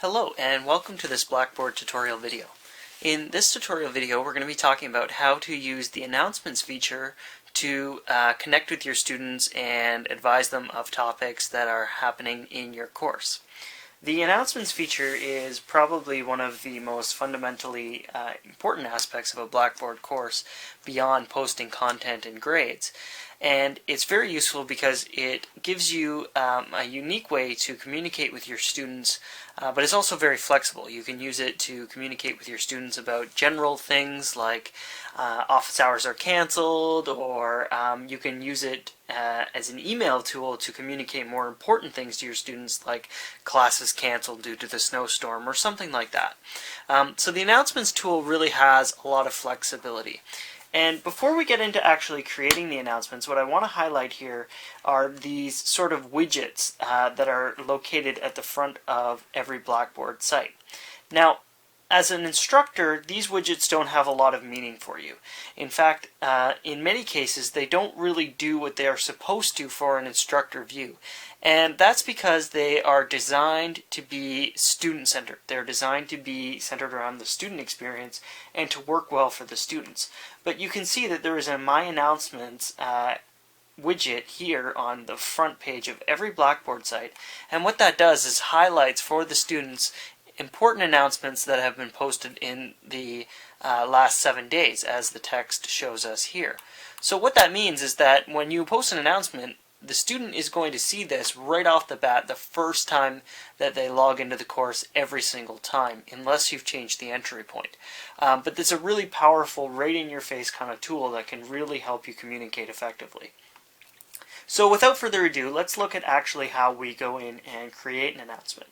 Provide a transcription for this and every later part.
Hello and welcome to this Blackboard tutorial video. In this tutorial video we're going to be talking about how to use the announcements feature to connect with your students and advise them of topics that are happening in your course. The announcements feature is probably one of the most fundamentally important aspects of a Blackboard course beyond posting content and grades. And it's very useful because it gives you a unique way to communicate with your students, but it's also very flexible. You can use it to communicate with your students about general things like office hours are canceled, or you can use it as an email tool to communicate more important things to your students like classes canceled due to the snowstorm or something like that. So the announcements tool really has a lot of flexibility. And before we get into actually creating the announcements, what I want to highlight here are these sort of widgets that are located at the front of every Blackboard site. Now, as an instructor, these widgets don't have a lot of meaning for you. In fact, in many cases, they don't really do what they are supposed to for an instructor view. And that's because they are designed to be student-centered. They're designed to be centered around the student experience and to work well for the students. But you can see that there is a My Announcements widget here on the front page of every Blackboard site. And what that does is highlights for the students important announcements that have been posted in the last 7 days, as the text shows us here. So what that means is that when you post an announcement, the student is going to see this right off the bat the first time that they log into the course every single time, unless you've changed the entry point. But it's a really powerful, right-in-your-face kind of tool that can really help you communicate effectively. So without further ado, let's look at actually how we go in and create an announcement.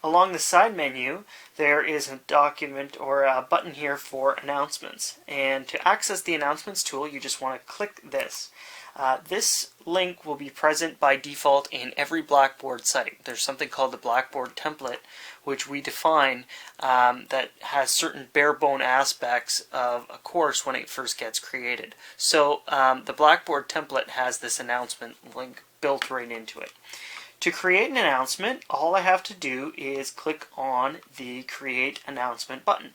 Along the side menu, there is a document or a button here for announcements. And to access the announcements tool, you just want to click this. This link will be present by default in every Blackboard site. There's something called the Blackboard template, which we define that has certain bare-bone aspects of a course when it first gets created. So the Blackboard template has this announcement link built right into it. To create an announcement, all I have to do is click on the Create Announcement button.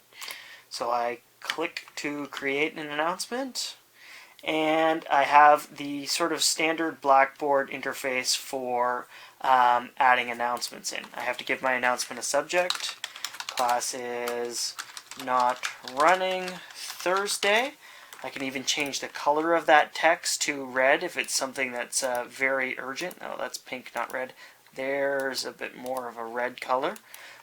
So I click to create an announcement, and I have the sort of standard Blackboard interface for adding announcements in. I have to give my announcement a subject. Class is not running Thursday. I can even change the color of that text to red if it's something that's very urgent. No, that's pink, not red. There's a bit more of a red color.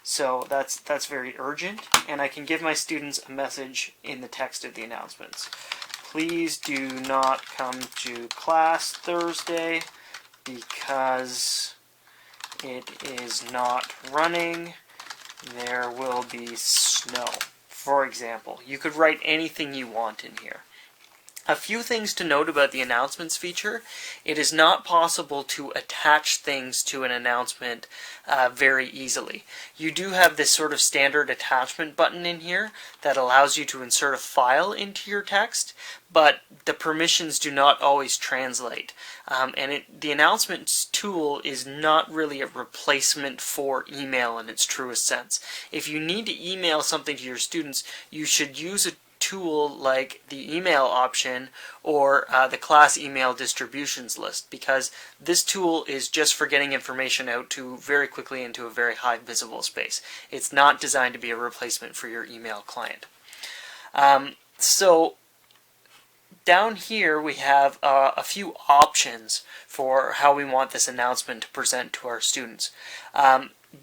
So that's very urgent. And I can give my students a message in the text of the announcements. Please do not come to class Thursday because it is not running. There will be snow, for example. You could write anything you want in here. A few things to note about the announcements feature. It is not possible to attach things to an announcement very easily. You do have this sort of standard attachment button in here that allows you to insert a file into your text, but the permissions do not always translate. The announcements tool is not really a replacement for email in its truest sense. If you need to email something to your students, you should use a tool like the email option or the class email distributions list, because this tool is just for getting information out to very quickly into a very high visible space. It's not designed to be a replacement for your email client. So down here we have a few options for how we want this announcement to present to our students.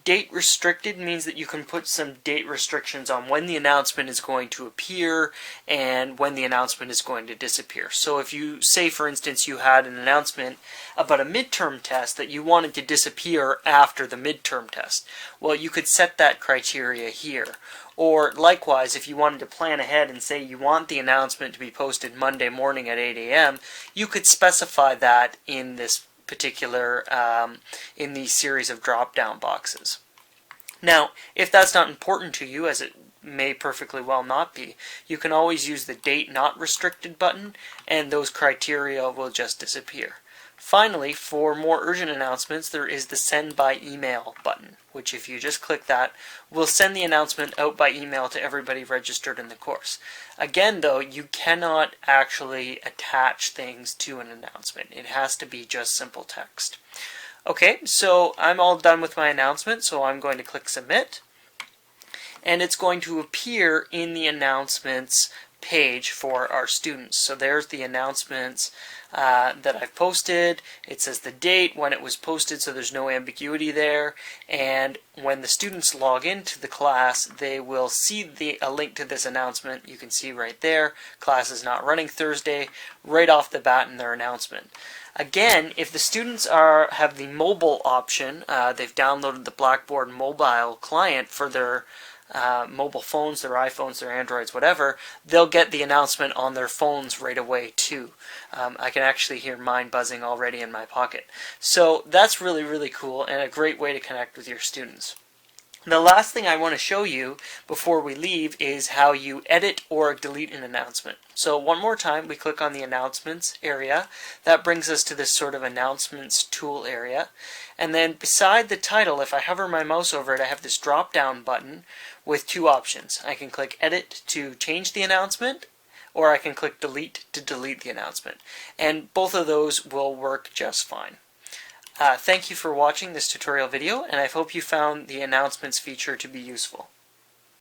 Date restricted means that you can put some date restrictions on when the announcement is going to appear and when the announcement is going to disappear. So if you say, for instance, you had an announcement about a midterm test that you wanted to disappear after the midterm test, well, you could set that criteria here. Or likewise, if you wanted to plan ahead and say you want the announcement to be posted Monday morning at 8 a.m., you could specify that in this particular in these series of drop-down boxes. Now, if that's not important to you, as it may perfectly well not be, you can always use the Date Not Restricted button, and those criteria will just disappear. Finally, for more urgent announcements, there is the Send by Email button, which if you just click that, will send the announcement out by email to everybody registered in the course. Again, though, you cannot actually attach things to an announcement. It has to be just simple text. Okay, so I'm all done with my announcement, so I'm going to click Submit. And it's going to appear in the announcements page for our students. So there's the announcements that I've posted. It says the date, when it was posted, so there's no ambiguity there. And when the students log into the class, they will see a link to this announcement. You can see right there, class is not running Thursday, right off the bat in their announcement. Again, if the students have the mobile option, they've downloaded the Blackboard mobile client for their mobile phones, their iPhones, their Androids, whatever, they'll get the announcement on their phones right away too. I can actually hear mine buzzing already in my pocket. So that's really, really cool and a great way to connect with your students. The last thing I want to show you before we leave is how you edit or delete an announcement. So one more time, we click on the announcements area. That brings us to this sort of announcements tool area. And then beside the title, if I hover my mouse over it, I have this drop down button with two options. I can click edit to change the announcement, or I can click delete to delete the announcement. And both of those will work just fine. Thank you for watching this tutorial video, and I hope you found the announcements feature to be useful.